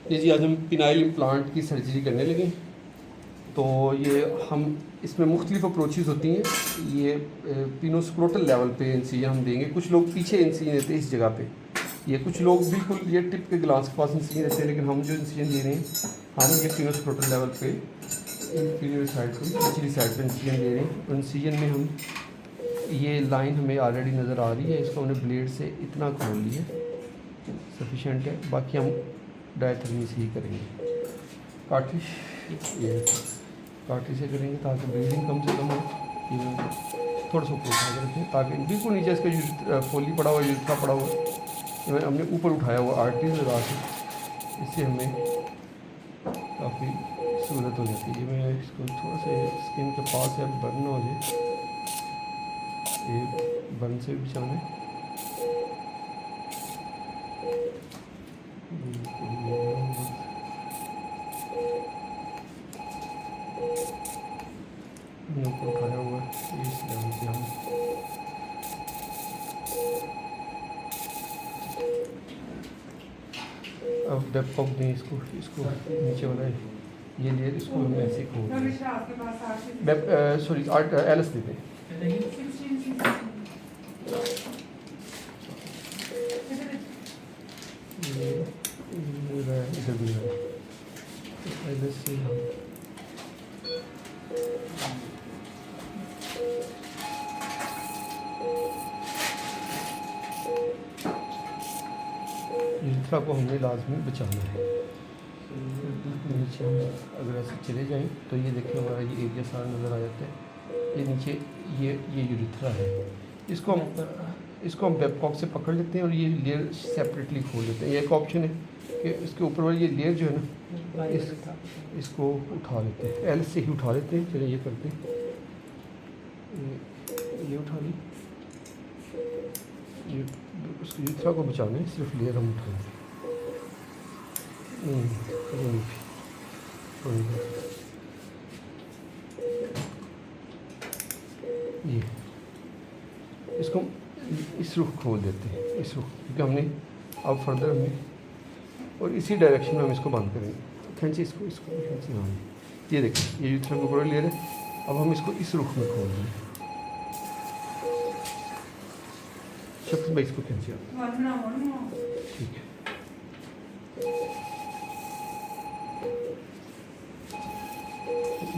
ये जी आज हम पिनाइल इम्प्लांट की सर्जरी करने लगे। तो ये हम इसमें मुख्तलिफ अप्रोचेज़ होती हैं। ये पिनोस्क्रोटल लेवल पे इंसिजन हम देंगे। कुछ लोग पीछे इंसिजन देते हैं इस जगह पे, ये कुछ लोग बिल्कुल ये टिप के ग्लास के पास इंसिजन देते हैं, लेकिन हम जो इंसिजन दे रहे हैं हम ये पिनोस्क्रोटल लेवल पे इंफीरियर साइड पर पिछली साइड पर इंसिजन दे रहे हैं। इंसिजन में हम ये लाइन हमें ऑलरेडी नज़र आ रही है, इसको हमने ब्लेड से इतना खोल लिया, सफिशेंट है। बाकी हम डायथर्मी से ही करेंगे, कार्ट्रिज ये कार्ट्रिज से करेंगे ताकि ब्लीडिंग कम से कम हो। ये थोड़ा सा ऊपर उठा के रखें ताकि बिल्कुल नीचे इसका फोली पड़ा हुआ यूरिथ्रा पड़ा हुआ हमने ऊपर उठाया हुआ आर्टरीज लगा के, इससे हमें काफ़ी सहूलत हो जाती है। मैं इसको थोड़ा सा स्किन के पास है, बर्न ना हो जाए, ये बर्न से भी बचाना है। ऊपर उठाया हुआ इस लेवल से हम अब डेप्थ ऑफ दें इसको नीचे वाला ये लेयर इसको हम ऐसे खोल सॉरी आर्ट एलएस देते हैं। इधर भी एलएस से हम यूरिथ्रा को हमने लाजमी बचाना है। नीचे हम अगर ऐसे चले जाएं तो ये देखिए हमारा ये एरिया सारा नज़र आ जाता है। ये नीचे ये यूरिथ्रा है, इसको हम बेबकॉक से पकड़ लेते हैं और ये लेयर सेपरेटली खोल लेते हैं। ये एक ऑप्शन है कि इसके ऊपर वाली ये लेयर जो है ना इसको उठा लेते हैं, एल से ही उठा लेते हैं। चलिए ये करते हैं, ये उठा ली, ये उसकी यूरिथ्रा को बचाना है, सिर्फ लेयर हम उठाएंगे। ये इसको इस रुख खोल देते हैं, इस रुख, क्योंकि हमने अब फर्दर हमें और इसी डायरेक्शन में हम इसको बंद करेंगे। खींचिए इसको खींचिए। हाँ ये देखिए ये यूरिथ्रा के ऊपर लेयर है। अब हम इसको इस रुख में खोल देंगे। शख्स भाई इसको खींचिए, ठीक है।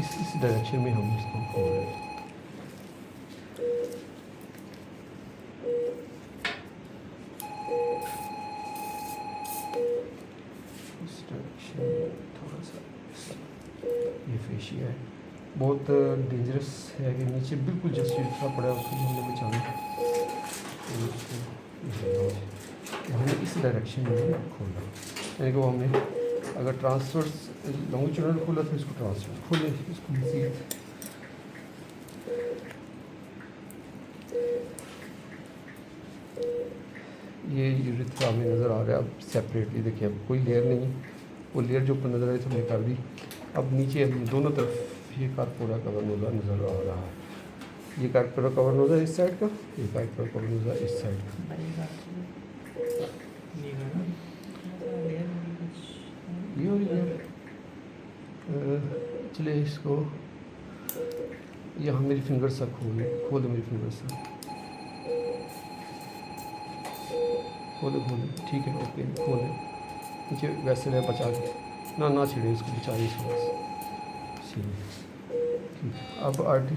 इस डायरेक्शन में हम इसको खोल रहे हैं। इस डायरेक्शन में थोड़ा सा ये फेशिया है, बहुत डेंजरस है कि नीचे बिल्कुल जस्ट यूरिथ्रा पड़ा है, उसको हमने बचाना है। हमने इस डायरेक्शन में खोला, यानी कि वो हमने अगर ट्रांसफर्स लॉन्गिट्यूडनल खोला तो इसको ट्रांसफर खोले, इसको ये यूरिथ्रा में नज़र आ रहा है। अब सेपरेटली देखिए, अब कोई लेयर नहीं, वो लेयर जो ऊपर नज़र आई तो हमने कर दी। अब नीचे दोनों तरफ ये कार्पोरा कवर नोज़ा नज़र आ रहा है। ये कार्पोरा कवर नोज़ा इस साइड का, ये कार्पोरा कवर नोज़ा इस साइड का। ये हो गया। चलिए इसको यहाँ मेरी फिंगर सा खोल दो मेरी फिंगर सा खोल दो, ठीक है, ओके, खोल दे नीचे वैसे रहे, बचा के ना छिड़े इसको, बचाइए इसको बस, ठीक है। अब आर्टी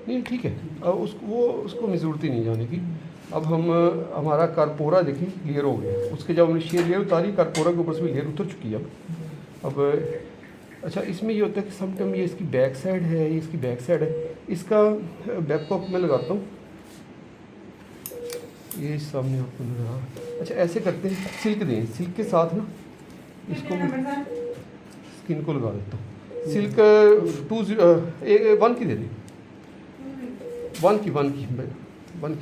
नहीं, ठीक है। अब उसको हमें ज़रूरत ही नहीं जाने की। अब हम हमारा कार्पोरा देखें क्लियर हो गया, उसके जब हमने शेयर लेयर उतारी, कार्पोरा के ऊपर से भी लेयर उतर चुकी है। अब अच्छा, इसमें ये होता है कि समटाइम ये इसकी बैक साइड है, ये इसकी बैक साइड है। इसका बैककॉक में लगाता हूँ, ये सामने आपको नजर आ रहा है। अच्छा ऐसे करते हैं, सिल्क दें, सिल्क के साथ ना इसको स्किन को लगा देता हूँ। सिल्क 1 की दे दें, 1 की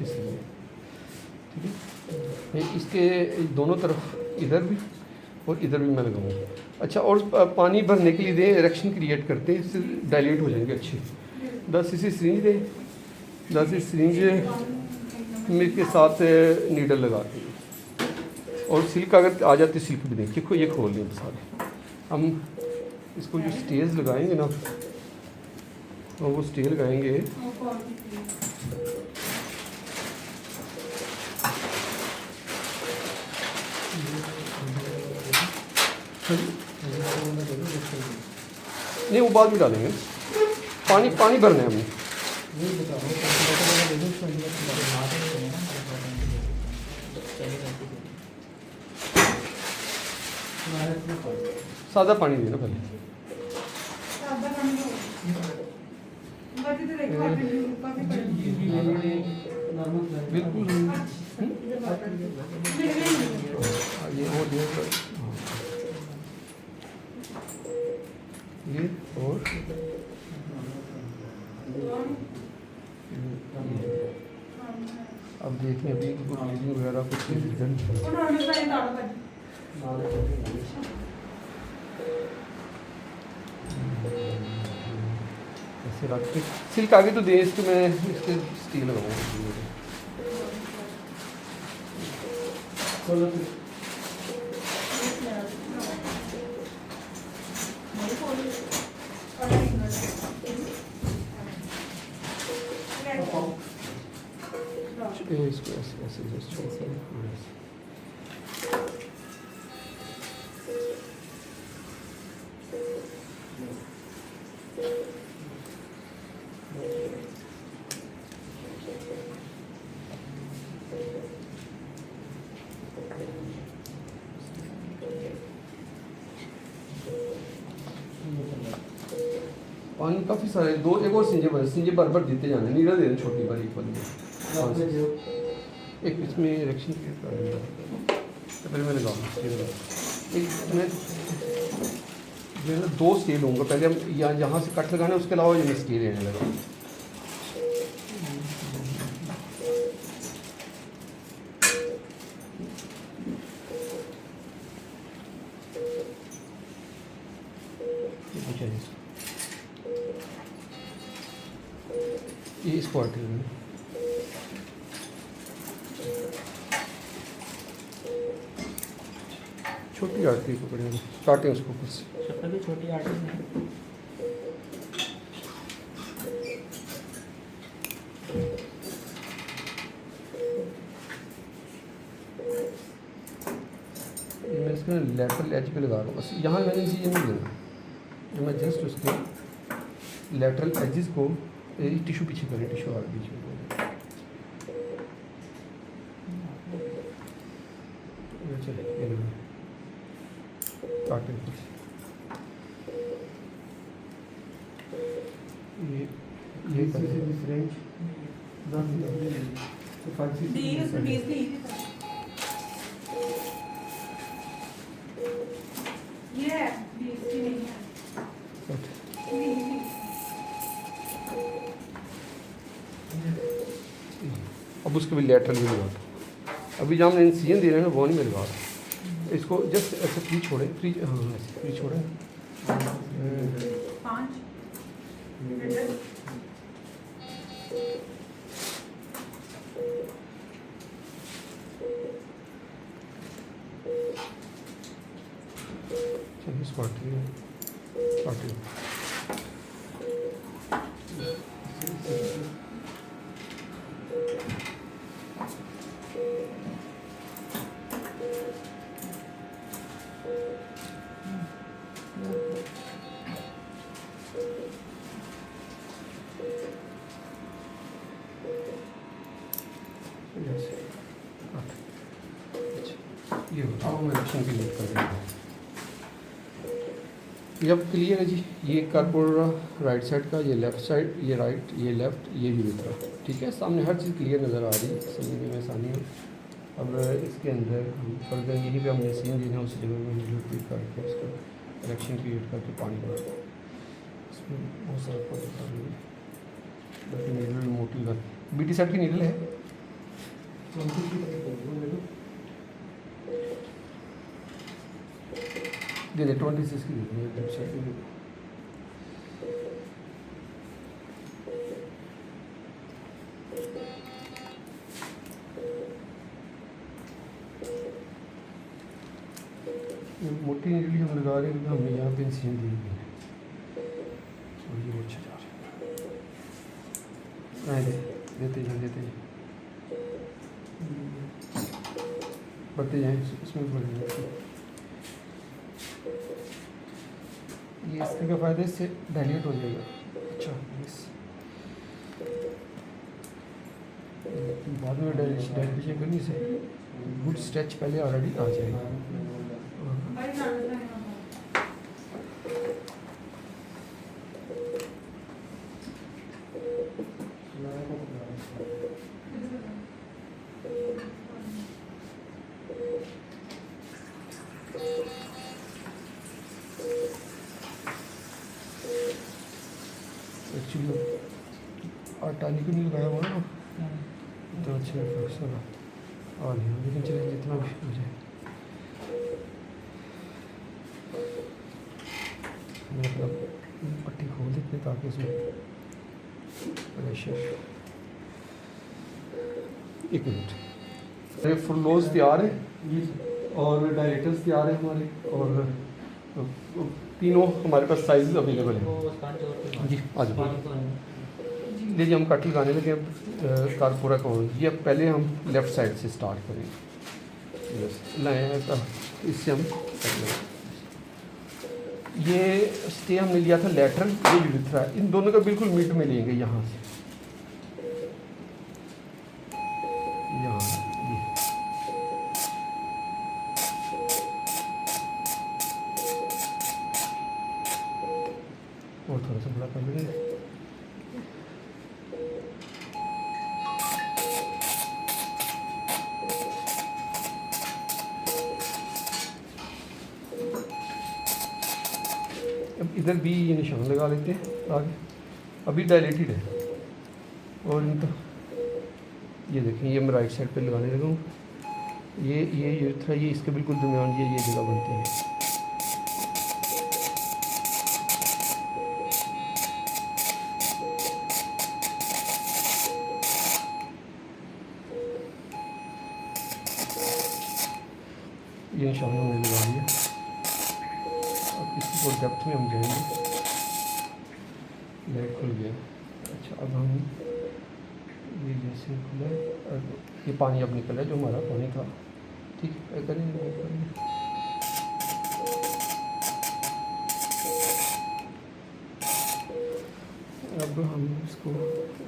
सिल्क, ठीक है। इसके दोनों तरफ इधर भी और इधर भी मैं लगाऊंगा। अच्छा, और पानी भरने के लिए दें, इरेक्शन क्रिएट करते हैं, इससे डायलेट हो जाएंगे अच्छे। 10 सीसी सिरिंज दें, 10 सीसी सिरिंज में के साथ नीडल लगाते हैं, और सिल्क अगर आ जाती सिल्क भी दें, ये खोल लें सारे। हम इसको जो स्टेज लगाएंगे ना, और वो स्टे लगाएंगे नहीं, वो बाद में डालेंगे। पानी भरना है हमें। सादा पानी देना पहले। बिल्कुल ये और ये और अब देखें अभी ब्लीडिंग वगैरह कुछ ऐसे रख के सिल्क आगे तो दे, इसको मैं इसके स्टील लगाऊंगा। इसको ऐसे ऐसे जस्ट छोड़ते हैं। पानी काफ़ी सारे, दो एक और सिंजे भर देते जाना, नीडल देना छोटी बार एक वाली, एक इसमें इरेक्शन क्रिएट कर देंगे। तो पहले मैं लगाऊंगा एक मैं ना 2 स्केल लूँगा पहले। हम यहाँ से कट लगाना है, उसके अलावा ये मैं स्केल लेने लगा। ये इसको हटा लेंगे। छोटी आर्टरी को पड़ेगी, काटें उसको कुछ छोटी आर्टरी में मैं इसका लेटरल एज पे लगा रहा हूँ बस। यहाँ मैंने इसी ये नहीं देना, मैं जस्ट उसके लेटरल एजेस को टिश्यू पीछे करें, टिश्यू और पीछे चले काटें कुछ। ये फ्रेंच अब उसके भी लेटरल भी लगा। अभी जहाँ हमने इंसिजन दे रहे हैं ना, वो नहीं मैं लगा। इसको जस्ट ऐसे फ्री छोड़े, फ्री, हाँ ऐसे फ्री छोड़े। इसको काटिए ये अब मैं इरेक्शन क्लियर कर देंगे। ये अब क्लियर है जी। ये कार्पोरा राइट साइड का, ये लेफ़्ट साइड, ये राइट, ये लेफ़्ट, ये यूरेथ्रा, ठीक है। सामने हर चीज़ क्लियर नज़र आ रही है, समझने में आसानी हो। अब इसके अंदर हम फर्दर यहीं पे हमने सीन देना, उस जगह में नीडल क्लिक करके उसको इरेक्शन क्रिएट करके पानी भर इसमें बहुत सारा नीडल मोटी कर BT सेट की नीडल है। दे दे 26 की दे दे वेबसाइट में। मोटी नीडली हम लगा रहे हैं क्योंकि हमें यहाँ पे इंसिजन दी हुई है और ये अच्छा जा रहा है। देते जाए बढ़ते जाए इसमें बढ़ जाए। ये इसके का फ़ायदा इससे डायलेट हो जाएगा। अच्छा बाद में डायलेशन करनी से गुड स्ट्रेच पहले ऑलरेडी आ जाएगा। एक्चुअली आटा नहीं लगाया हुआ ना तो अच्छे आ नहीं, लेकिन चलिए जितना भी हो जाए। मतलब पट्टी खोल देते ताकि उसमें प्रेशर। एक मिनट, फुल लोज तैयार है और डायरेक्टर्स तैयार है हमारे और तीनों हमारे पास साइज अवेलेबल है जी। आज लीजिए हम कट लगाने लगे। अब कार पूरा कौन ये पहले हम लेफ़्ट साइड से स्टार्ट करेंगे। लाए इससे हम ये स्टे हमने लिया था लेटरल, ये यूरिथ्रा, इन दोनों का बिल्कुल मिड में लेंगे यहाँ से यहाँ ये और थोड़ा सा बड़ा कर लेंगे। अब इधर भी ये निशान लगा लेते हैं आगे। अभी डायलेटेड है और इनका ये देखें, ये मैं राइट साइड पे लगाने लगा हूँ। ये यूरिथ्रा ये इसके बिल्कुल दरमियान ये जगह बनती है। ये निशान हमने लगा लिया। अब इसी को डेप्थ में हम जाएंगे। लेग खुल गया। अच्छा अब हम ये जैसे खुला है और ये पानी अब निकल है जो हमारा पानी था। ठीक है करेंगे। अब हम इसको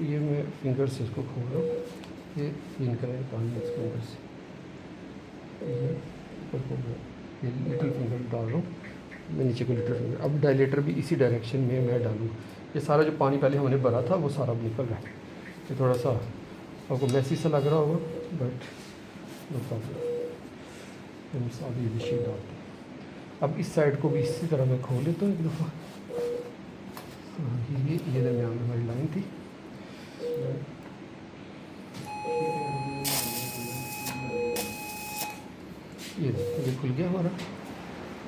ये मैं फिंगर से इसको खोल रहा हूँ। ये निकल है पानी इसके अंदर से। ये ऊपर को ये लिटिल फिंगर डाल रहा हूँ मैं नीचे को लिटिल फिंगर। अब डायलेटर भी इसी डायरेक्शन में मैं डालूँ। ये सारा जो पानी पहले हमने भरा था वो सारा अब निकल रहा है। ये थोड़ा सा आपको मैसी सा लग रहा होगा बट नो प्रॉब्लम। हम सारी ये शीट डालते हैं। अब इस साइड को भी इसी तरह मैं खोल लेता हूँ एक दफ़ा। ये दरमियान में हमारी लाइन थी। ये खुल गया हमारा।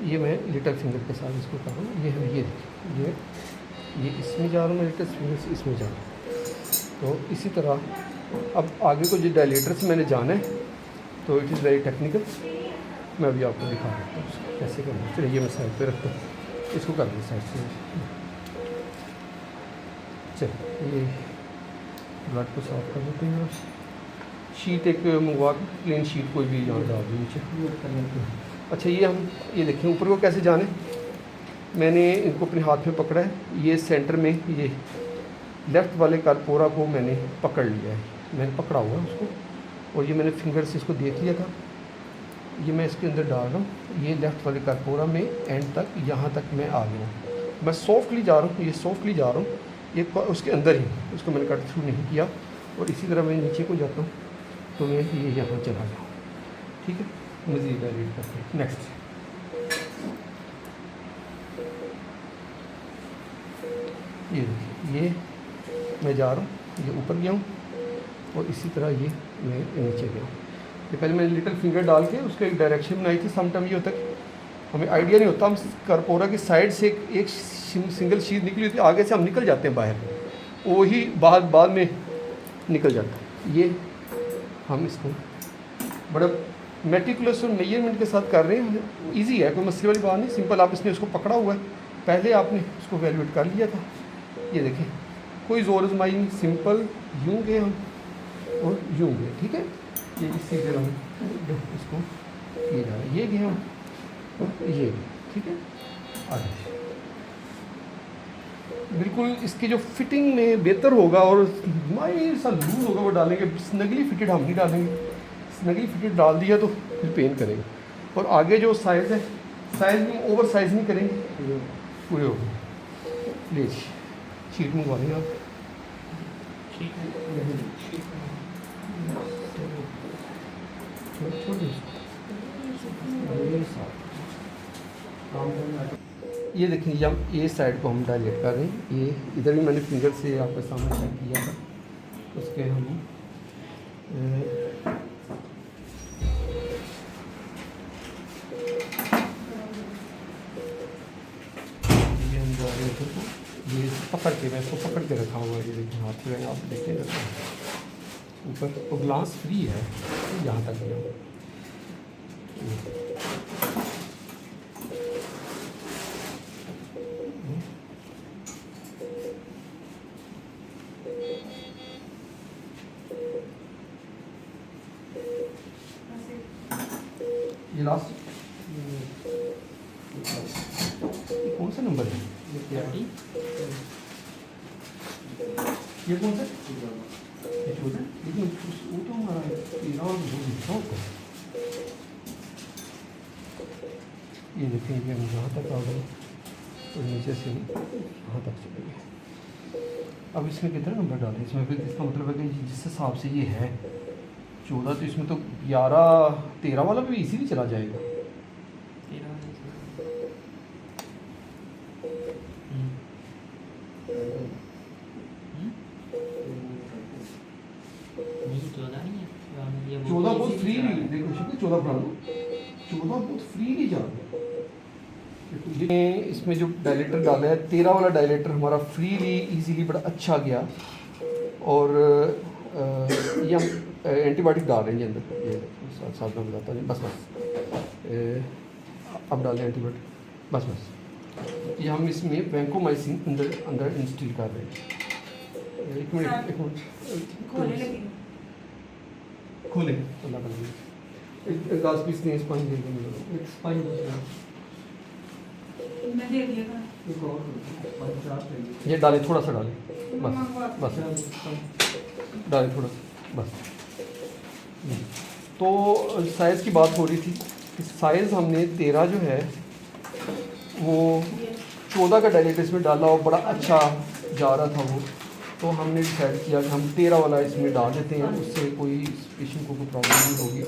ये मैं लिटिल फिंगर के साथ इसको कर रहा हूँ। ये है ये इसमें जा रहा हूँ मैं, लिटिल फिंगर से इसमें जा रहा हूँ। तो इसी तरह अब आगे को जो डायलेटर से मैंने जाना है तो इट इज़ वेरी टेक्निकल। मैं अभी आपको दिखा देता हूँ कैसे करना है। चलिए ये मैं साइड पे रखता हूँ, इसको कर दूँ साइड से। चलिए ये ब्लड को साफ कर देते हैं। शीट एक मंगवा के प्लेन शीट कोई भी यहाँ डाल दी नीचे। अच्छा ये देखें ऊपर को कैसे जाने। मैंने इनको अपने हाथ में पकड़ा है। ये सेंटर में ये लेफ़्ट वाले कारपोरा को मैंने पकड़ लिया है। मैंने पकड़ा हुआ है उसको और ये मैंने फिंगर से इसको देख लिया था। ये मैं इसके अंदर डाल रहा हूँ। ये लेफ़्ट वाले कारपोरा में एंड तक यहाँ तक मैं आ गया। मैं सॉफ्टली जा रहा हूँ, ये सॉफ्टली जा रहा हूँ। ये उसके अंदर ही, उसको मैंने कट थ्रू नहीं किया। और इसी तरह मैं नीचे को जाता हूँ तो मैं ये यहाँ चला जाऊँ। ठीक है, मज़ीद रीड करते हैं। नेक्स्ट ये देखिए, ये मैं जा रहा हूँ, ये ऊपर गया हूँ और इसी तरह ये मैं नीचे गया हूँ। ये पहले मैंने लिटिल फिंगर डाल के उसको एक डायरेक्शन बनाई थी। समटाइम ये होता है हमें आइडिया नहीं होता, हम करपोरा की साइड से एक सिंगल शीट निकली होती है, आगे से हम निकल जाते हैं बाहर, वही बाद में निकल जाता है। ये हम इसको बड़ा मेटिकुलस और मेजरमेंट के साथ कर रहे हैं। इजी है, कोई मसले वाली बात नहीं, सिंपल। आप इसने उसको पकड़ा हुआ है, पहले आपने उसको वैल्यूएट कर लिया था। ये देखें, कोई ज़ोर आजमाई नहीं, सिंपल यूँ गए हम और यूँ गए, ठीक है। ये इसी तरह हम इसको ये जा रहा है, ये गए हम और ये गए, ठीक है। आगे बिल्कुल इसकी जो फिटिंग में बेहतर होगा और माइल सा लूज होगा वो डालेंगे। स्नगली फिटेड हम नहीं डालेंगे, स्नगली फिटेड डाल दिया तो फिर पेन करेगा। और आगे जो साइज़ है, साइज़ भी ओवर साइज़ नहीं करेंगे, पूरे हो गए। ले शीट मंगवा लेंगे आप, ये देखें, ये साइड को हम डायलेट कर रहे हैं। ये इधर भी मैंने फिंगर से आपके सामने चेक किया था, उसके हम ये हम जा रहे हैं इधर को, ये पकड़ के, मैं इसको पकड़ के रखा हुआ है। ये देखिए हाथ में आप देखें ऊपर, वो ग्लास फ्री है यहाँ तक गया। ये लास्ट कौन सा नंबर है? ये कौन सा? ये 14, लेकिन वो तो हमारा 13 और 2 का। ये देखें, ये हम यहाँ तक आ गए तो नीचे से यहाँ तक चले गए। अब इसमें कितने नंबर डालें इसमें? फिर इसका मतलब है कि जिस हिसाब से ये है 14, तो इसमें तो 11 13 वाला भी इजीली चला जाएगा। चौदह बहुत फ्रीली, देखो शुक्र 14 बना लो, 14 बहुत फ्रीली जा रहा है। ये इसमें जो डायलेटर डाला है, 13 वाला डायलेटर हमारा फ्रीली इजीली बड़ा अच्छा गया। और ये हम एंटीबायोटिक डाल रहे हैं अंदर, ये साथ में बताता हूँ। बस अब डाल रहे हैं एंटीबायोटिक, बस। ये हम इसमें वैंकोमाइसिन अंदर इंस्टॉल कर रहे हैं। एक मिनट खोले अल्लाह का एक गाज पीस नहीं, स्पंज दे दो मुझे, एक स्पंज मैं दे दिया था। ये डालें, थोड़ा सा डालें, बस डालें थोड़ा सा, बस। तो साइज़ की बात हो रही थी कि साइज़ हमने 13 जो है वो 14 का डायलेटर इसमें डाला और बड़ा अच्छा जा रहा था वो। तो हमने डिसाइड किया कि हम 13 वाला इसमें डाल देते हैं, उससे कोई पेशेंट को कोई प्रॉब्लम नहीं होगी।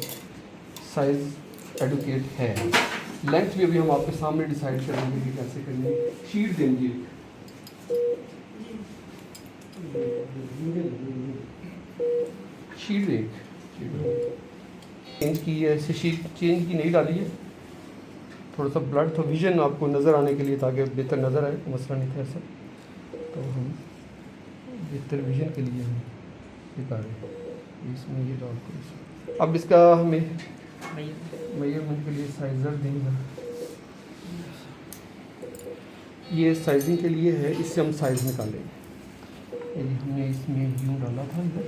साइज़ एडुकेट है। लेंथ भी अभी हम आपके सामने डिसाइड करेंगे कि कैसे करेंगे। शीट देंगे, शीट चेंज की है, ऐसे शीट चेंज की नहीं डाली है। थोड़ा सा ब्लड, तो विजन आपको नज़र आने के लिए, ताकि बेहतर नज़र आए, मसला नहीं था ऐसा। तो हम बेहतर विजन के लिए हम ये कर रहे हैं, इसमें ये डाल कर। अब इसका हमें मेजरमेंट के लिए साइज़र देंगे। ये साइजिंग के लिए है, इससे हम साइज़ निकालेंगे। ये हमने इसमें यूँ डाला था इधर,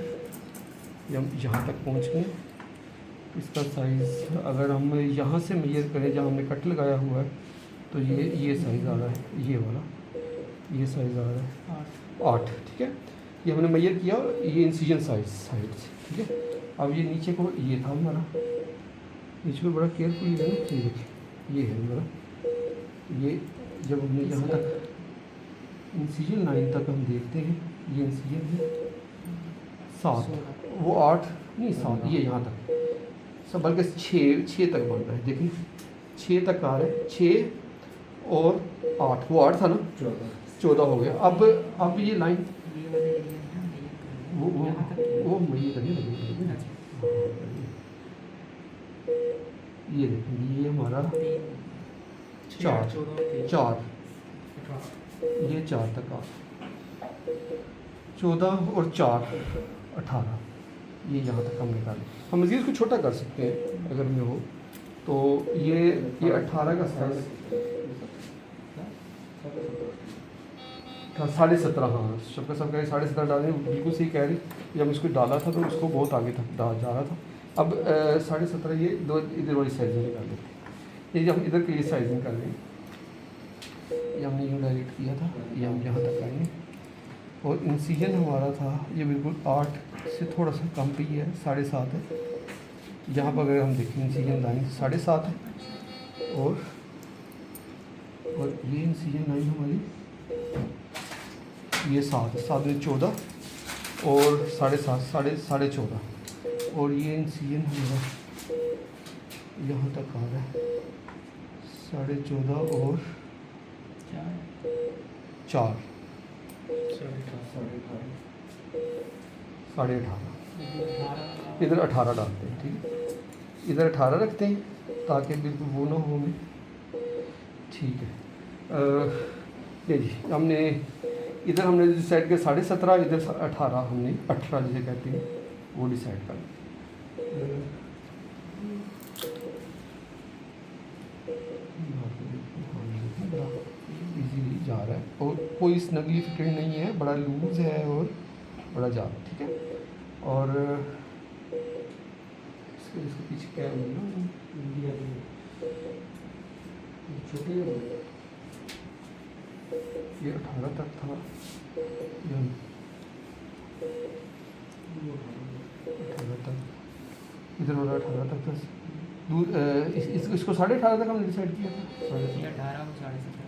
ये हम यहाँ तक पहुँच गए। इसका साइज़ अगर हम यहाँ से मेजर करें, जहाँ हमने कट लगाया हुआ है, तो ये साइज़ आ रहा है, ये वाला ये साइज़ आ रहा है 8, ठीक है। ये हमने मेजर किया, ये इंसिजन साइड से, ठीक है। अब ये नीचे को, ये था हमारा नीचे को बड़ा केयरफुली है ना, ये देखिए, ये है हमारा। ये जब हमने यहाँ तक इंसिजन लाइन तक हम देखते हैं, ये इंसिजन है 7, वो 8 नहीं 7, ये यहाँ तक सब, बल्कि 6 तक बन रहा है। देखिए 6 तक आ रहा है, 6 और 8, वो 8 था ना, 14 हो गया। अब ये लाइन वो ये करिए, ये देखिए, ये हमारा 4 4 ये 4 तक आ 14 और 4 18 ये यहाँ तक हम निकालें। हम मज़ीद इसको छोटा कर सकते हैं अगर में हो तो ये 18 का साइज 17.5 हाँ शफकत साहब कह रहे 17.5 डालने बिल्कुल सही कह रही। जब इसको डाला था तो उसको बहुत आगे तक जा रहा था। अब 17.5 ये दो इधर वाली साइज में निकाल लेते हैं। ये जब हम इधर के ये साइज निकाल लेंगे ये हमने यूँ डायरेक्ट किया था ये हम यहाँ तक आएंगे और इंसिजन हमारा था ये बिल्कुल 8 से थोड़ा सा कम पे ही है 7.5 है। यहाँ पर अगर हम देखें इंसिजन लाइन 7.5 है और ये इंसिजन लाइन हमारी ये 7 है 7 में 14 और 7.5 साढ़े 14 और ये इंसिजन हमारा यहाँ तक आ रहा है 14.5 और 4 18.5 इधर 18 डालते हैं ठीक है इधर 18 रखते हैं ताकि बिल्कुल वो ना हो हमें ठीक है। ये जी हमने इधर हमने डिसाइड किया 17.5 इधर 18 हमने 18 जिसे कहते हैं वो डिसाइड कर इजीली जा रहा है और कोई स्नगली फिटेड नहीं है बड़ा लूज है और बड़ा जा रहा है ठीक है। और इसके पीछे क्या है छोटे ये 18 तक था ये 18 तक इधर वाला 18 तक था इसको 18.5 तक हमने डिसाइड किया था 18 को 17.5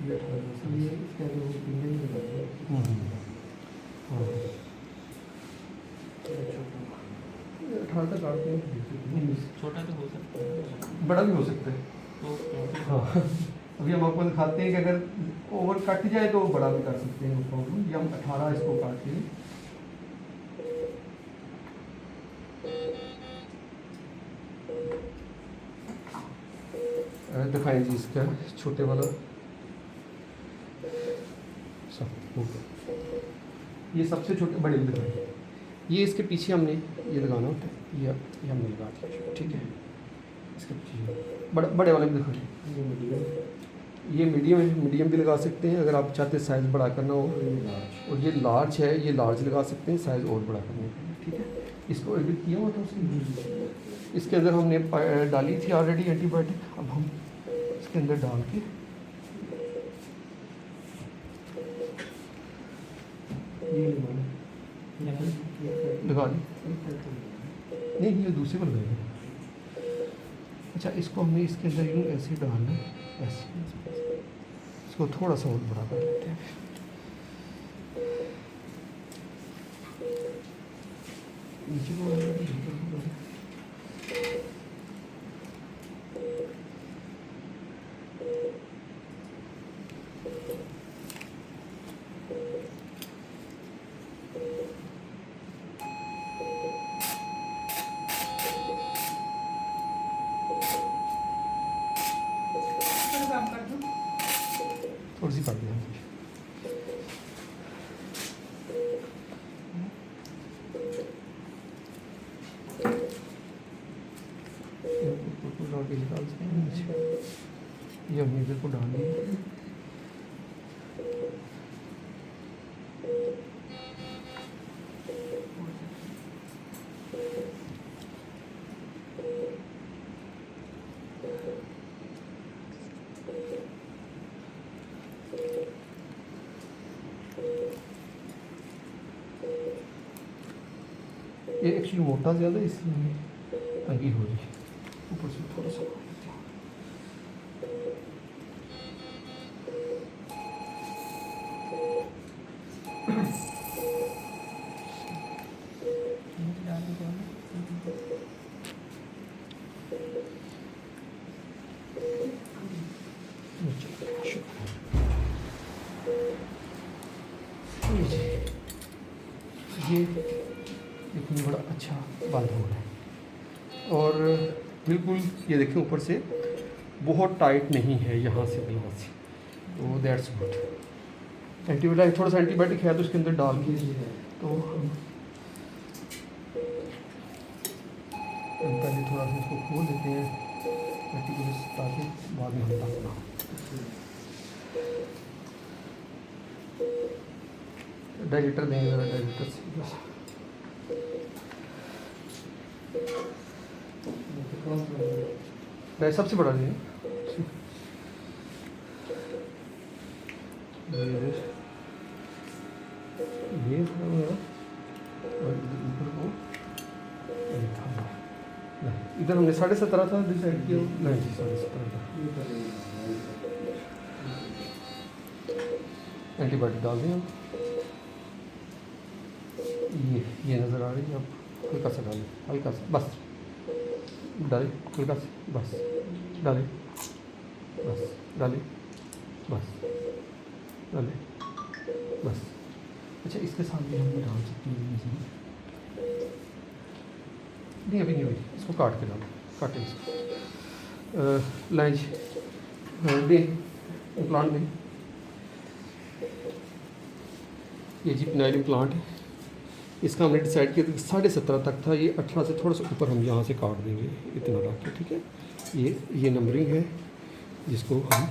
ये 18 तक आते हैं छोटा तो हो सकता है बड़ा भी हो सकता है तो हाँ अभी हम आपको दिखाते हैं कि अगर ओवर कट जाए तो बड़ा भी कर सकते हैं प्रॉब्लम। ये हम 18 इसको काट के दिखाएं जी इसका छोटे वाला सब ओके ये सबसे छोटे बड़े भी दिखाएं। ये इसके पीछे हमने ये लगाना होता है ये हमने लगा दिया ठीक है। इसके पीछे बड़े वाले भी दिखाएं। ये मीडियम भी लगा सकते हैं अगर आप चाहते हैं साइज़ बड़ा करना हो और ये लार्ज है ये लार्ज लगा सकते हैं साइज़ और बड़ा करने के लिए ठीक है। इसको एडिट किया हुआ था उसके इसके अंदर हमने डाली थी ऑलरेडी एंटीबायोटिक। अब हम इसके अंदर डाल के लगा दी नहीं ये दूसरे को लगाएंगे। अच्छा इसको हमने इसके अंदर यूँ ऐसे डालना है ऐसे इसको थोड़ा सा और बड़ा कर लेते हैं। नीचे को थोड़ी सी काट दिया निकाल सकते हैं ये हमने इधर को डाल दिया। ये एक्चुअली मोटा ज़्यादा इसलिए तंगी हो रही है ऊपर से थोड़ा सा ये देखने बड़ा अच्छा बंद हो रहा है और बिल्कुल ये देखें ऊपर से बहुत टाइट नहीं है यहाँ से ग्लास, तो दैट्स गुड। एंटीबायोटिक, थोड़ा सा एंटीबायोटिक है तो उसके अंदर डाल के तो हम पहले थोड़ा सा इसको खोल देते हैं ताकि बाद में हम डालना। डायरेक्टर देंगे ज़रा, डायरेक्टर से सबसे बड़ा देंगे। ये और ऊपर को इधर हमने 17.5 था डिसाइड किया, नहीं जी 17.5 था। एंटीबायोटिक डाल दें हम, ये नज़र आ रही है, अब हल्का सा डालें, हल्का सा बस डालें, हल्का सा बस डालें, बस डालें, बस डालें, बस। अच्छा इसके साथ भी हम डाल सकते हैं, नहीं अभी नहीं हुई, इसको काट के डालो, काटें इसको। लाइन दें, इम्प्लांट दें, ये जी पिनाइल इम्प्लांट है, इसका हमने डिसाइड किया था 17.5 तक था, ये 18 से थोड़ा सा ऊपर हम यहाँ से काट देंगे इतना रख के, ठीक है। ये नंबरिंग है जिसको हम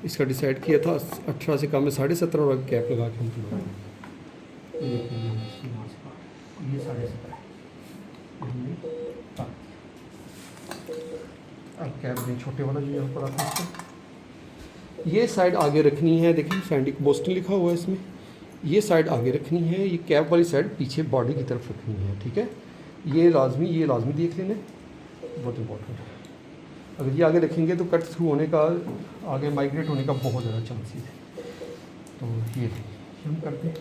इसका डिसाइड किया था 18 से कम में 17.5 और कैप लगा के हम ये ये 17.5 अब कैप दें, छोटे वाला जो यहाँ पड़ा था इसका। ये साइड आगे रखनी है, देखिए सैंडिक बोस्टन लिखा हुआ है इसमें, ये साइड आगे रखनी है, ये कैप वाली साइड पीछे बॉडी की तरफ रखनी है, ठीक है। ये लाजमी देख लेना, बहुत इंपॉर्टेंट है। अगर ये आगे रखेंगे तो कट थ्रू होने का, आगे माइग्रेट होने का बहुत ज़्यादा चांसेस है। तो ये हम करते हैं,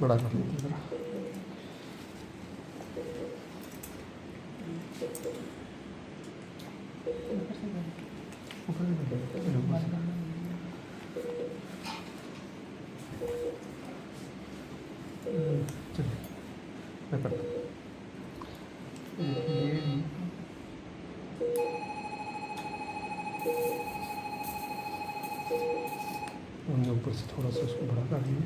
बड़ा कर लेते हैं ज़रा। चलिए मैं करता हूँ, हमने ऊपर से थोड़ा सा उसको बड़ा कर दिया।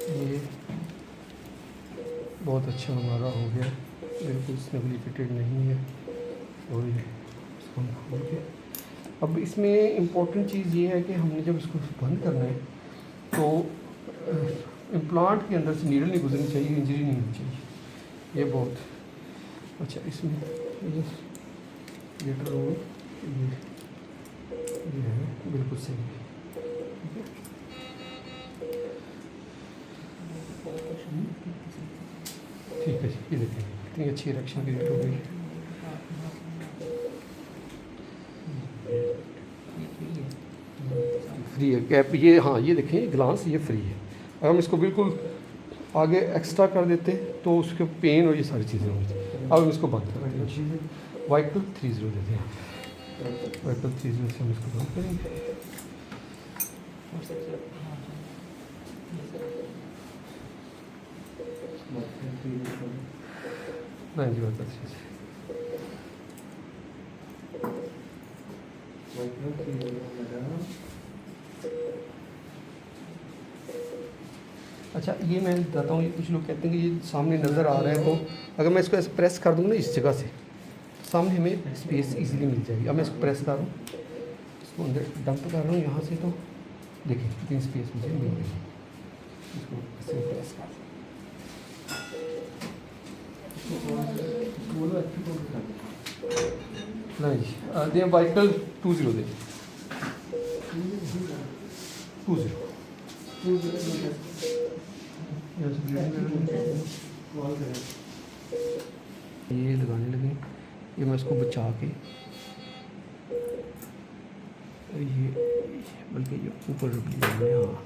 ये बहुत अच्छा हमारा हो गया, बिल्कुल स्नगली फिटेड नहीं है। और ये इसको हम खोल के, अब इसमें इम्पोर्टेंट चीज़ ये है कि हमने जब इसको बंद करना है तो इम्प्लांट के अंदर से नीडल नहीं गुजरनी चाहिए, इंजरी नहीं होनी चाहिए, ये बहुत अच्छा। इसमें ये रोल ये है बिल्कुल सही है, ठीक है जी। ये देखिए कितनी अच्छी इरेक्शन की रेट हो गई है। फ्री है कैप, ये हाँ ये देखें ग्लास ये फ्री है। अगर हम इसको बिल्कुल आगे एक्स्ट्रा कर देते तो उसके पेन और ये सारी चीज़ें होती। अब हम इसको बंद कर देते हैं, वाइकल 30 देते हैं, वाइकल 30 से हम इसको बंद करेंगे। नहीं जी वाइकल 30 अच्छा। ये मैं बताता हूँ, ये कुछ लोग कहते हैं कि ये सामने नज़र आ रहा है, तो अगर मैं इसको ऐसे प्रेस कर दूँगा ना इस जगह से, सामने हमें स्पेस इजीली मिल जाएगी। अब मैं इसको प्रेस कर रहा हूँ, इसको अंदर डंप कर रहा हूँ यहाँ से, तो देखिए कितनी स्पेस मुझे मिल रही है। इसको ऐसे प्रेस कर नहीं दे वाइकल 20 दे 20 ये लगाने लगे, ये मैं इसको बचा के ये बल्कि ये ऊपर रख लिया मैंने। हाँ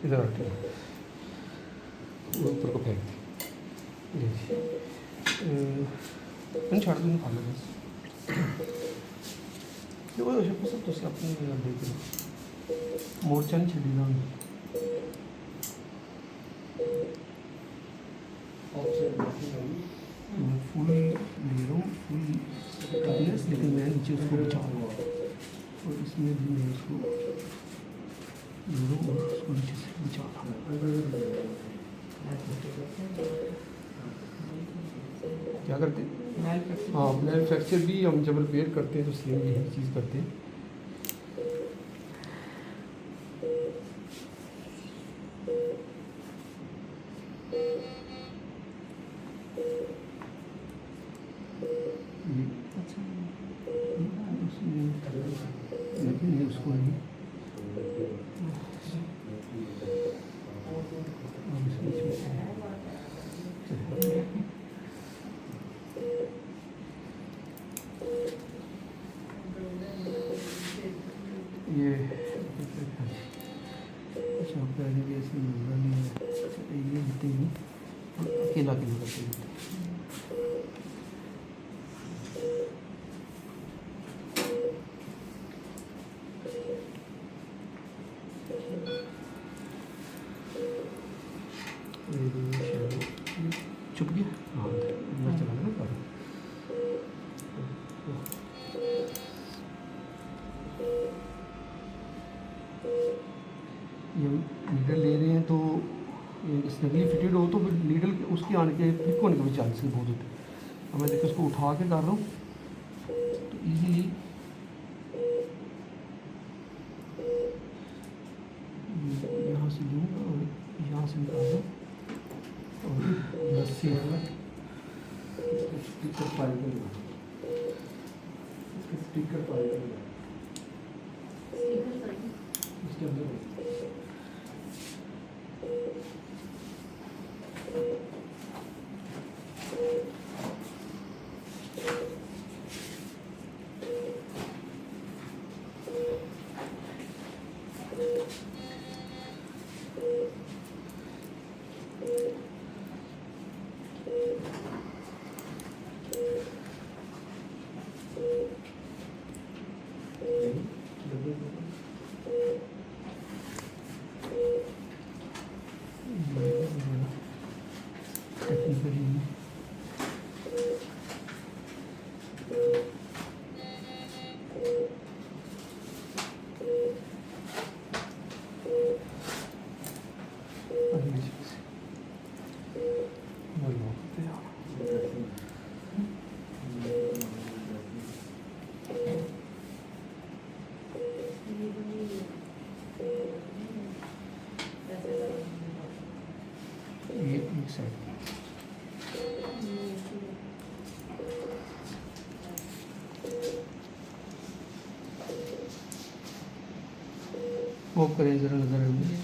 इधर आके वो ऊपर को फेंक दी। मैंने छाड़ दूँ खा लो बस। वो सब तो उसका अपनी देख लो मोर्चा नहीं छड़ी ना फुल ले रहा हूँ फुल कबीरस, लेकिन मैं नीचे उसको बचा रहा हूँ और इसमें भी मैं उसको ले रहा हूँ और उसको नीचे से बचा रहा हूँ। क्या करते हैं? हाँ मैन्युफैक्चर भी हम जब रिपेयर करते हैं तो सेम यही चीज़ करते हैं। लेकिन उसको नहीं ये अच्छा पहले ऐसे मिलना नहीं है, ये होते ही अकेला अकेला करते हैं। चुप गया। हाँ अंदर चला गया ना। ये नीडल ले रहे हैं तो स्नगली फिटेड हो तो फिर नीडल उसके आने के क्लिक होने के भी चांसेस बहुत होते हैं। अब मैं देखिए उसको उठा के कर रहा हूँ तो ईजीली यहाँ से लूँगा और यहाँ से निकाल दूँ और रस्सी स्टिकर पाइप स्टिकर पाइप इसके अंदर टेक्निकली ये एक साइड वो करें ज़रा नज़र आएंगे।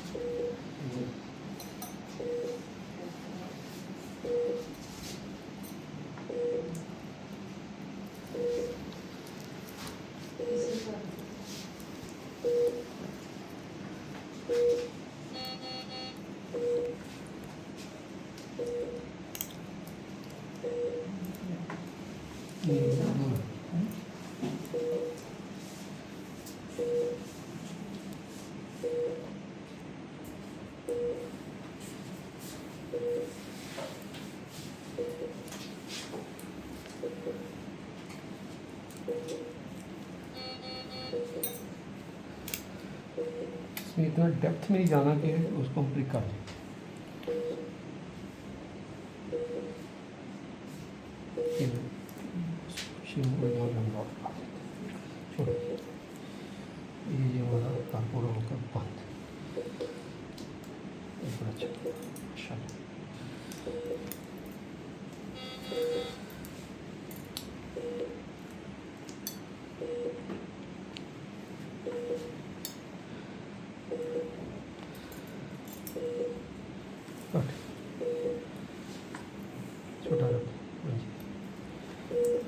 इसमें इतना डेप्थ में नहीं जाना कि उसको हम ब्रेक कर दें। शिव अच्छा कट छोटा रख। हाँ जी,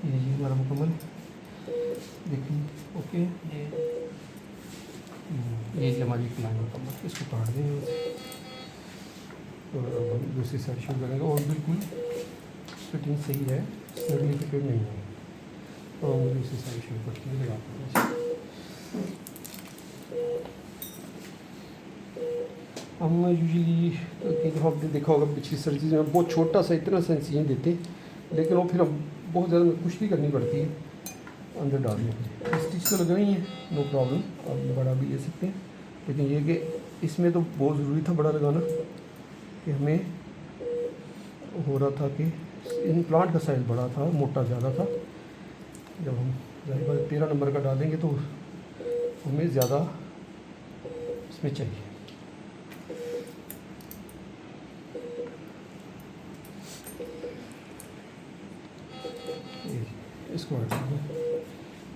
ये जी हमारा मुकम्मल देखिए। ओके, ये जी हमारी प्लान मुकम्मल। इसको काट दें यहाँ से और अब हम दूसरी साइड शुरू करेंगे और बिल्कुल फिटिंग सही है, सिग्निफिकेंट नहीं है। तो हम दूसरी साइड शुरू करते हैं। लगा हम यूजुअली कई दफ़ा आपने देखा होगा पिछली सर्जरी में बहुत छोटा सा इतना सा इंसिजन देते, लेकिन वो फिर हम बहुत ज़्यादा कुश्ती करनी पड़ती है अंदर डालने के लिए। स्टिच तो लगाई है, नो प्रॉब्लम, आप बड़ा भी ले सकते हैं, लेकिन ये कि इसमें तो बहुत ज़रूरी था बड़ा लगाना कि हमें हो रहा था कि इम्प्लांट का साइज़ बड़ा था, मोटा ज़्यादा था। जब हम ज़ाहिर बात 13 नंबर का डालेंगे तो हमें ज़्यादा इसमें चाहिए। इसको हटा दें।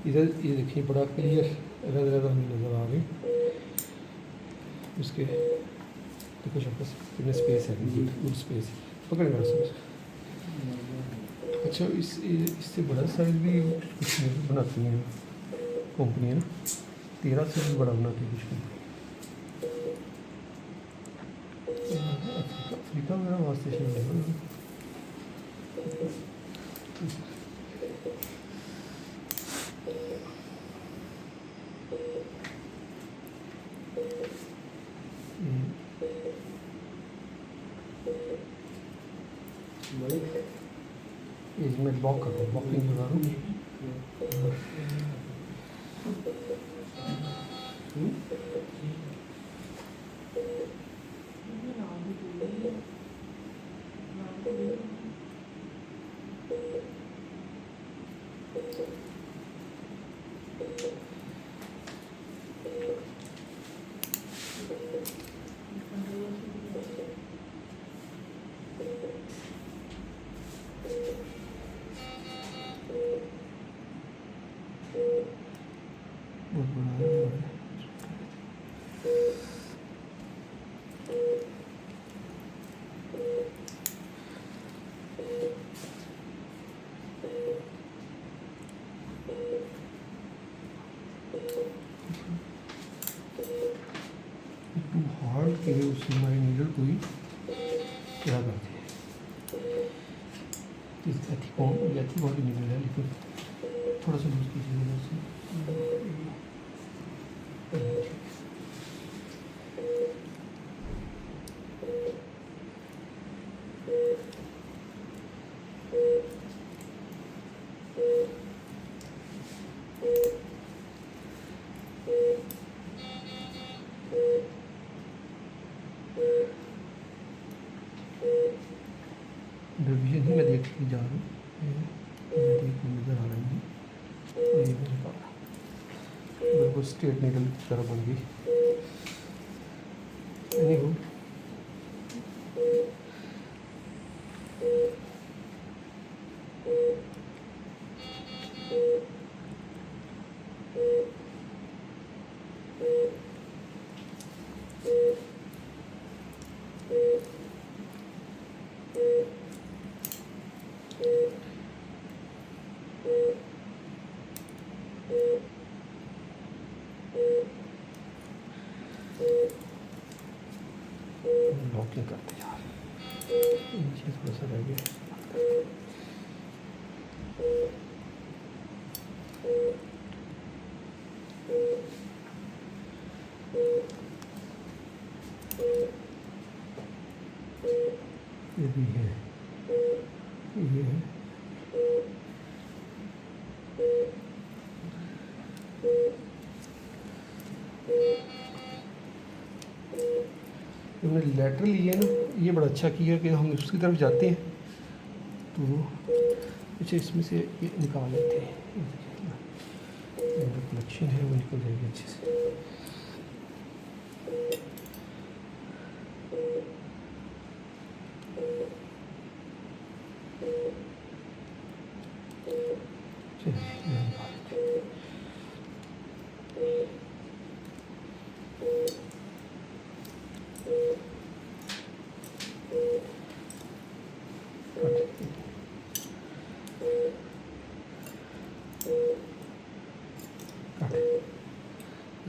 इधर ये देखिए बड़ा क्लियर रग रग हमें नज़र आ रही। उसके देखो शक्ल कितने स्पेस है, गुड स्पेस पकड़ कर सकते। अच्छा, इससे बड़ा साइज़ भी कुछ बनाती हैं कंपनी ना, 13 से भी बड़ा बनाती है कुछ कंपनी। अफ्रीका वगैरह वास्ते से इसमें लॉक कर दो, लॉकिंग लगा दो। बहुत बड़ा है। टू हार्ड के उससे हमारी नीडल को ही क्या करते हैं। एथिकॉन की नीडल है, लेकिन थोड़ा सा लूज कीजिएगा उसे। डिवीजन ही मैं देख के जा रहा हूँ, नज़र आ रही है। ये मेरे पास बिल्कुल स्ट्रेट नीडल की तरह बन गई। एनीहो, लॉकिंग करते जा रहे हैं। नीचे थोड़ा सा रह गया। ये भी है, ये है। हमने लेटरल लिए ना, ये बड़ा अच्छा किया कि हम उसकी तरफ जाते हैं तो अच्छा इसमें से ये निकाल लेते हैं। कलेक्शन है वो निकल जाएगी अच्छे से।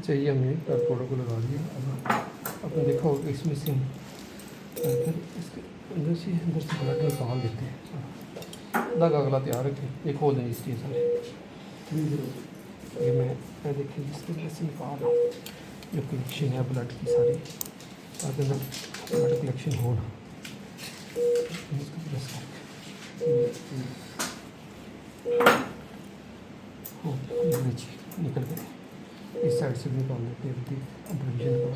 अच्छा ये हमने कारपोडा को लगा दिया। अब आपने देखा होगा कि इसमें से हम फिर इसके अंदर से ब्लड निकाल देते हैं सारा। धागा अगला तैयार रखें, ये खोल देंगे इसलिए सारे। ये मैं देखिए इसके अंदर से निकाल रहा हूँ जो कलेक्शन है ब्लड की सारी, ताकि अंदर ब्लड कलेक्शन हो ना। इसको प्रेस करके हो नीचे निकल गए। इस साइड से भी निकाल लेते हैं, अंदर विजन निकाल।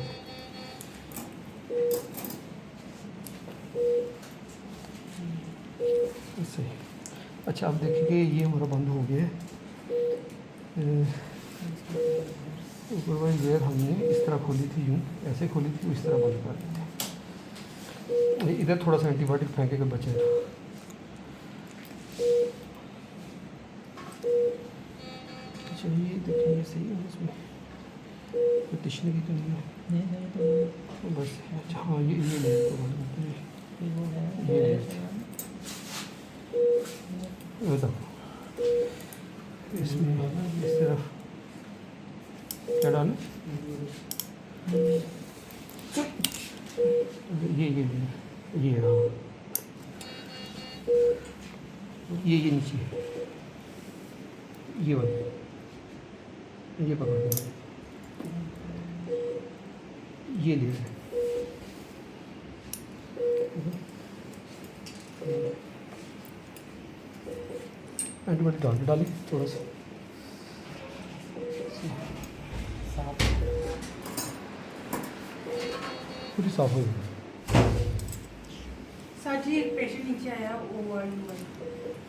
सही। अच्छा आप देखिए ये हमारा बंद हो गया है। ऊपर वाली लेयर हमने इस तरह खोली थी, यूँ ऐसे खोली थी, इस तरह बंद कर देते हैं। इधर थोड़ा सा एंटीबायोटिक फेंके के बचे था। अच्छा ये देखिए ये सही है, इसमें कोई टिश्यू की तो नहीं है। नहीं तो बस अच्छा हाँ ये लेयर तो बंद करते हैं, वो है ये लेयर थी। बताओ इसमें इस तरफ क्या डालें? ये हाँ ये नीचे ये वाला ये पकड़ दो, ये ले एंटीबायोटिक डाली थोड़ा सा पूरी साफ हो गई। सर जी एक पेशेंट नीचे आया ओवर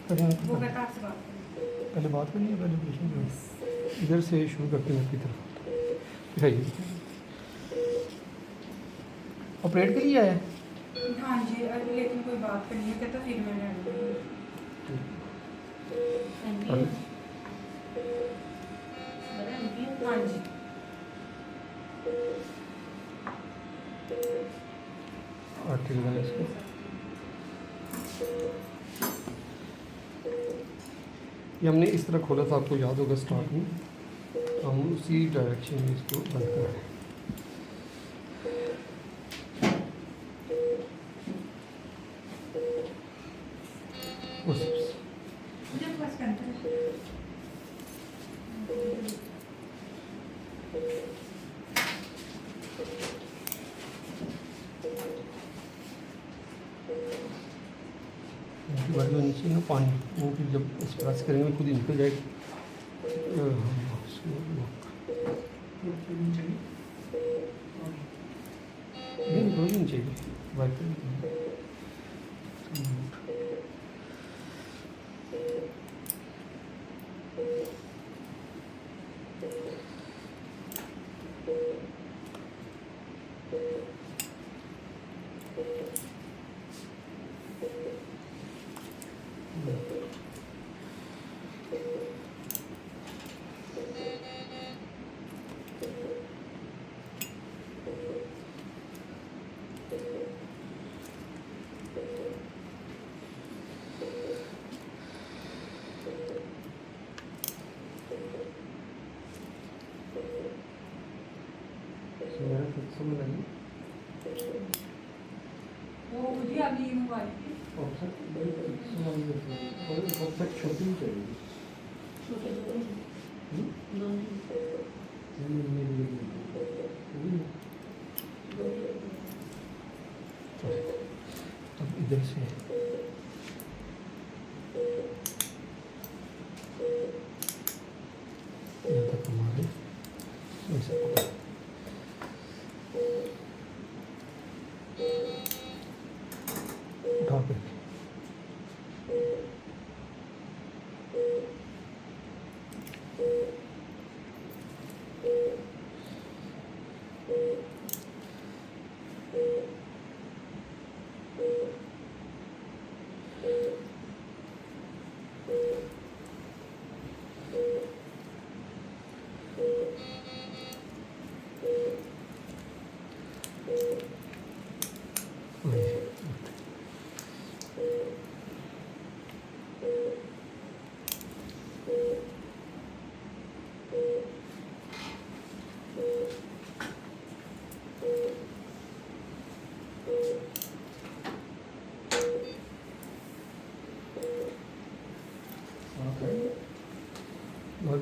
वो कहता आपसे बात करें। पहले बात करनी है, पहले पेशेंट इधर से शुरू करते हैं आपकी तरफ। दिखाइए ऑपरेट के लिए आया है? हाँ जी लेकिन कोई बात करनी है, कहता फिर मैंने हाँ जी ठीक है इसको ये हमने इस तरह खोला था, आपको याद होगा स्टार्ट में। हम उसी डायरेक्शन में इसको बंद कर रहे हैं। मुझे बस करते हैं। नीचे ना पानी वो फिर जब स्प्रेस करेंगे खुद ही निकल जाएगी। नहीं दो दिन चाहिए वाइपर। समझ आई वो मुझे अभी मोबाइल छोटी ही चाहिए। अब इधर से यहाँ तक हमारे ऐसे पकड़ उठा करके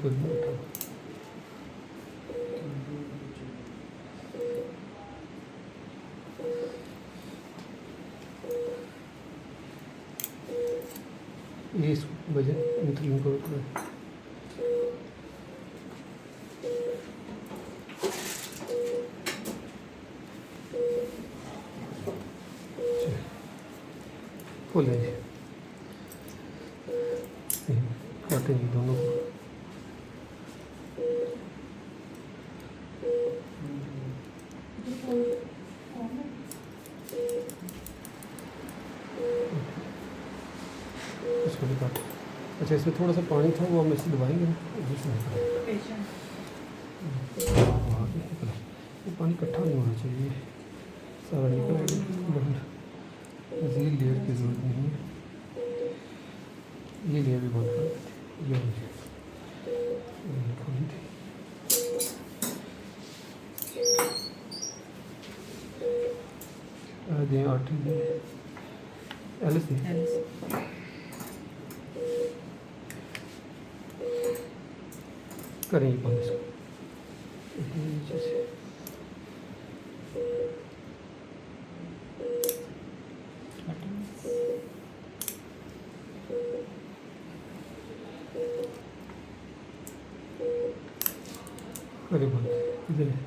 कोई नहीं बैठा। ये इस वजह इंटरव्यू को खोले काटेंगे दोनों को। इसको भी काट। अच्छा, इसमें थोड़ा सा पानी था, वो हम इससे दबाएंगे ना, जिसमें पेशेंट ये पानी इकट्ठा नहीं होना चाहिए, सारा निकल आएगा। मज़ीद लेयर की ज़रूरत नहीं है, ये लेयर भी बंद कर देते। ये खोली थी। दें आटे दें एलिस दें। करेंगे बंद इसको नीचे से। करें बंद इधर है।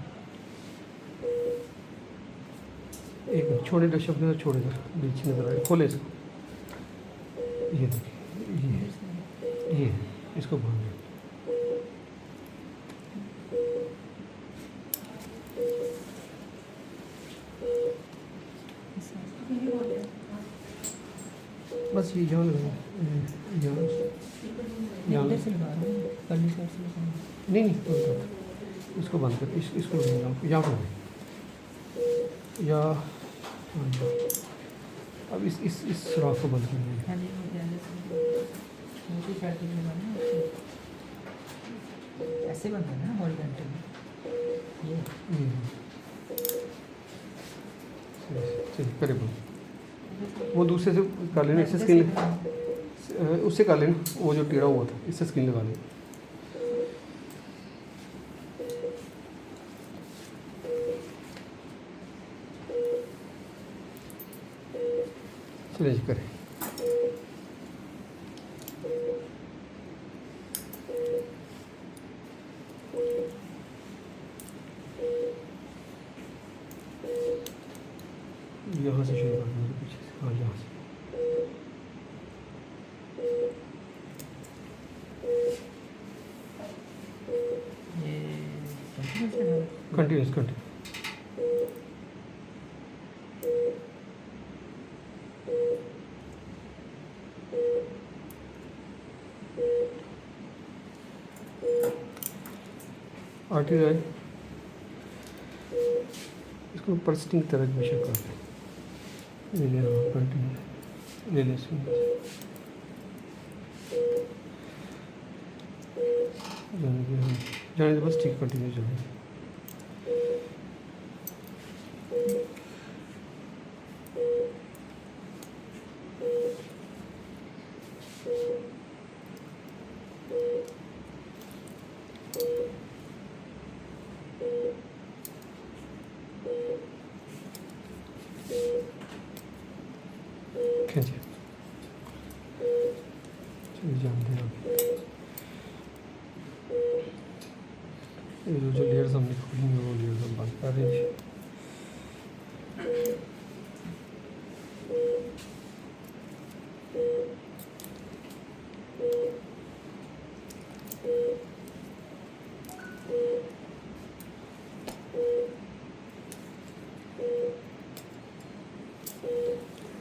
एक मिनट छोड़े, दो शब्द इधर छोड़े, इधर बीच नजर आए, खोले इसको। ये देखिए, ये इसको बांध दें। बस ये जान यहाँ इधर से लगा रहा हूँ, पल्ली साइड से लगा रहा हूँ। नहीं इसको बंद कर, इसको यहाँ पर या हाँ, अब इस सुराख को बंद करना है। हाँ जी, वो ध्यान से दूसरी साइड से लगाना है, ऐसे बंद करना है हॉरिजॉन्टल में। ये चलिए करे बंद। वो दूसरे से कर लेना, इससे स्क्रीन उससे कर लेना, वो जो टेढ़ा हुआ था इससे स्क्रीन लगा लेना। चलिए जी करें। यहाँ से शुरू करना है, पीछे से, हाँ यहाँ से। ये कंटिन्यूस है। कंटिन्यूस आर्टिल है, इसको पर्सटिंग तरह की विषय कर ले ले, कंटिन्यू ले ले इसमें जाने दे बस, ठीक कंटिन्यू जाने। खींचे चलिए जानते हैं ये जो लेयर्स हमने खोली है वो लेयर्स हम बंद कर रहे हैं।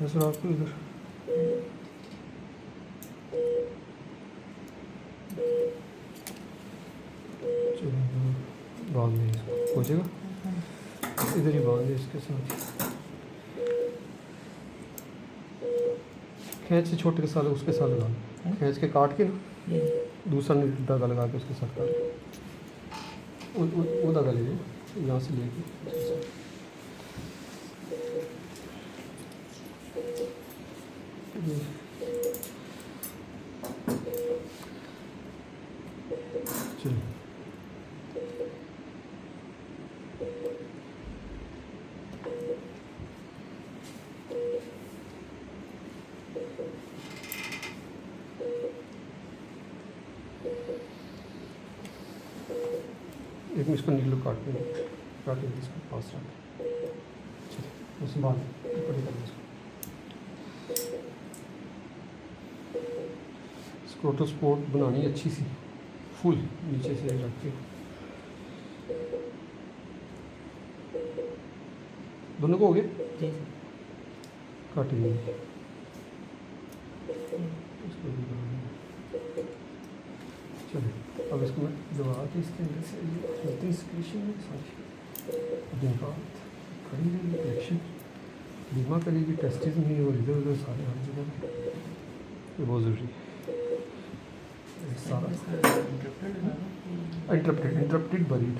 सर आपको इधर बांध दें, इसको हो जाएगा, इधर ही बांध दें इसके साथ। खींच से छोटे के साथ उसके साथ लगा लो, खींच के काट के ना दूसरा धागा लगा के उसके साथ काट, वो धागा ले लीजिए यहाँ से लेके। चलिए एक में इसको नीलो काट के इसको पास रख, चलिए उसके बाद ऊपर ही करना इसको। स्क्रोटोस्पोर्ट बनानी अच्छी सी फुल नीचे से रख के, दोनों को हो गया जी सर। काटेंगे इसको भी बनाना है। चलिए अब इसको मैं दबा के इसके अंदर से हेल्थ इंस्क्रीशन है सारी दिन बाद खड़ी रहेगी कलेक्शन, बीमा करेगी, टेस्टिस नहीं और इधर उधर सारे हर जगह, ये बहुत ज़रूरी है। ये सारा इंटरप्टेड बरीड,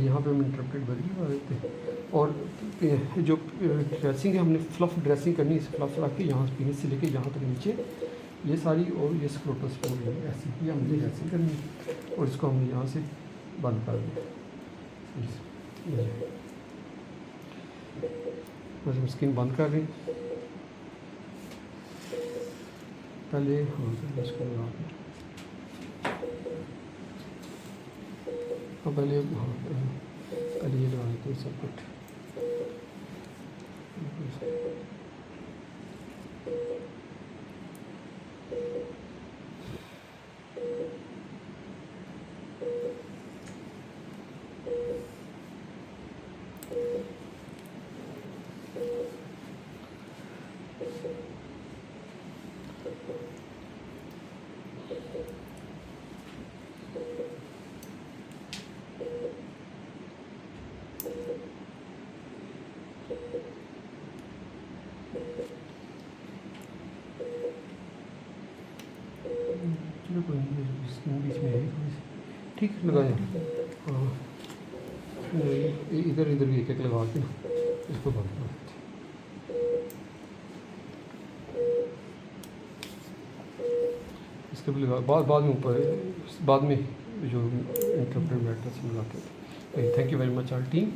यहाँ पे हम इंटरप्टेड बरीड लगा देते हैं। और जो ड्रेसिंग है हमने फ्लफ़ ड्रेसिंग करनी है, फ्लफ़ रख के यहाँ पीने से लेके यहाँ तक नीचे ये सारी, और ये स्क्रोटोस्पोर्ट ऐसी ही हमने ड्रेसिंग करनी है और इसको हमने यहाँ से बंद कर दिया। बस हम स्किन बंद कर रहे हैं पहले, हाँ पहले इसको लगा दें, हाँ पहले, हाँ पहले ये लगा देते हैं सब कुछ। चलो कोई नहीं, स्किन बीच में है थोड़ी सी, ठीक है लगाया। हाँ इधर इधर भी एक एक लगा के ना इसको बंद कर देते हैं। इसके भी लगा बाद में ऊपर, बाद में जो इंटरप्रेट बैठा से लगाते थे। Thank you very much our team.